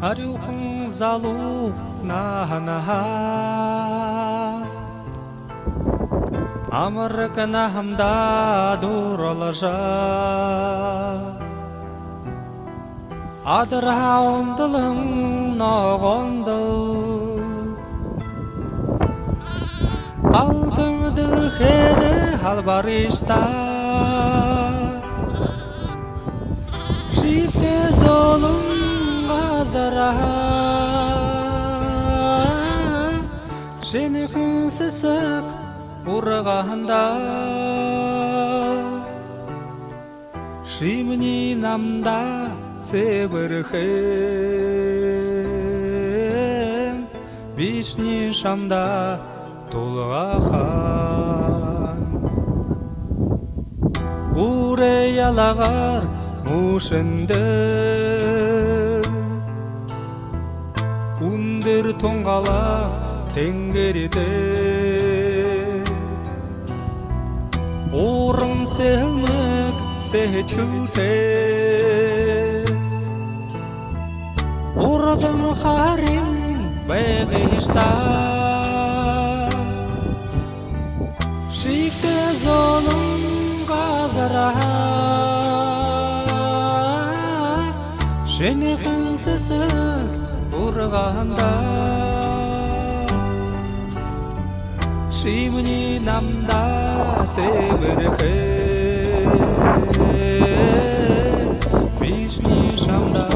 아류홍 잘로 나하나 아마르카나 함다 두랄라자 아드라 온들흥 너건들 altımdı hede halbarista Şifte zolum gazara Seni kınsızık urğanda Şimni namda sebirhem Vişni şamda Tulğahan Ure yalağar muşındır Undir toңғала теңгерде Орын селмік сетюте Ұрдым харим бәғишта Şifte zolum gazara Seni kınsızık urğanda Şimni namda sebirhem Vişni şamda